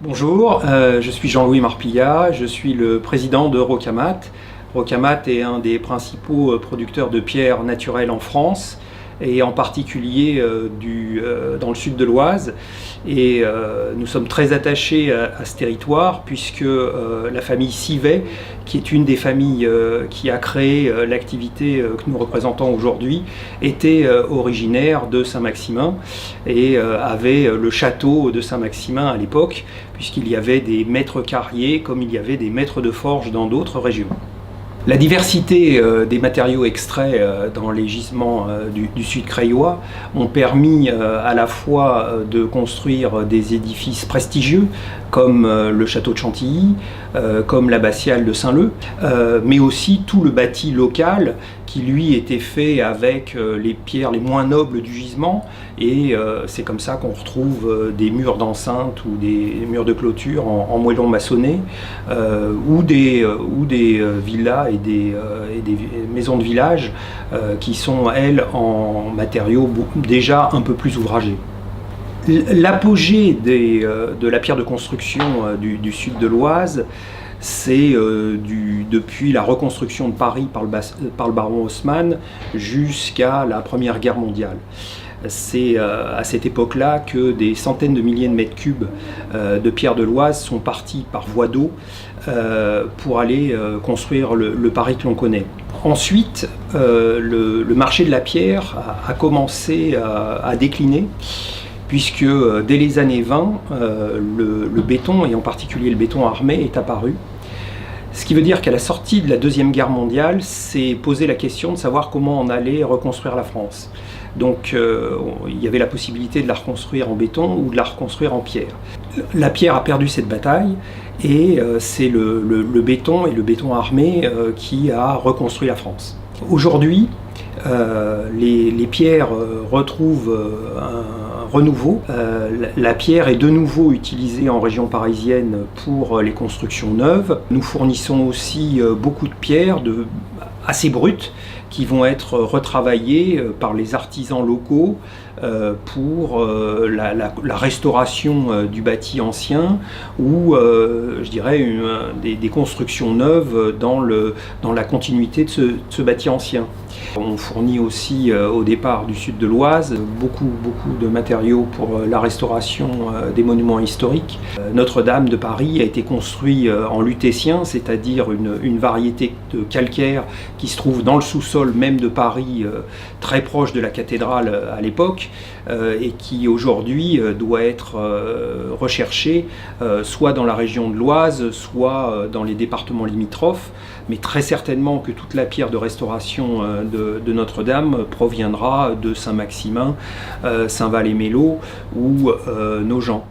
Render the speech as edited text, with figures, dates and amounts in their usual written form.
Bonjour, je suis Jean-Louis Marpillat, je suis le président de Rocamat. Rocamat est un des principaux producteurs de pierres naturelles en France et en particulier dans le sud de l'Oise. Et nous sommes très attachés à ce territoire puisque la famille Sivet, qui est une des familles qui a créé l'activité que nous représentons aujourd'hui, était originaire de Saint-Maximin et avait le château de Saint-Maximin à l'époque, puisqu'il y avait des maîtres carriers comme il y avait des maîtres de forge dans d'autres régions. La diversité des matériaux extraits dans les gisements du sud crayois ont permis à la fois de construire des édifices prestigieux comme le château de Chantilly, comme l'abbatiale de Saint-Leu, mais aussi tout le bâti local qui lui était fait avec les pierres les moins nobles du gisement, et c'est comme ça qu'on retrouve des murs d'enceinte ou des murs de clôture en moellon maçonné, ou des villas et des maisons de village qui sont, elles, en matériaux déjà un peu plus ouvragés. L'apogée de la pierre de construction du sud de l'Oise, c'est depuis la reconstruction de Paris par le baron Haussmann jusqu'à la Première Guerre mondiale. C'est à cette époque-là que des centaines de milliers de mètres cubes de pierre de l'Oise sont partis par voie d'eau pour aller construire le Paris que l'on connaît. Ensuite, le marché de la pierre a commencé à décliner, puisque dès les années 20, le béton, et en particulier le béton armé, est apparu. Ce qui veut dire qu'à la sortie de la Deuxième Guerre mondiale, s'est posé la question de savoir comment on allait reconstruire la France. Donc il y avait la possibilité de la reconstruire en béton ou de la reconstruire en pierre. La pierre a perdu cette bataille, et c'est le béton et le béton armé qui a reconstruit la France. Aujourd'hui, les pierres retrouvent un renouveau. La pierre est de nouveau utilisée en région parisienne pour les constructions neuves. Nous fournissons aussi beaucoup de pierres assez brutes qui vont être retravaillées par les artisans locaux pour la restauration du bâti ancien, ou je dirais des constructions neuves dans la continuité de ce bâti ancien. On fournit aussi au départ du sud de l'Oise beaucoup de matériaux pour la restauration des monuments historiques. Notre-Dame de Paris a été construit en lutétien, c'est-à-dire une variété de calcaire qui se trouve dans le sous-sol même de Paris, très proche de la cathédrale à l'époque, et qui aujourd'hui doit être recherchée soit dans la région de l'Oise, soit dans les départements limitrophes, mais très certainement que toute la pierre de restauration de Notre-Dame proviendra de Saint-Maximin, Saint-Val-et-Mélo ou Nogent.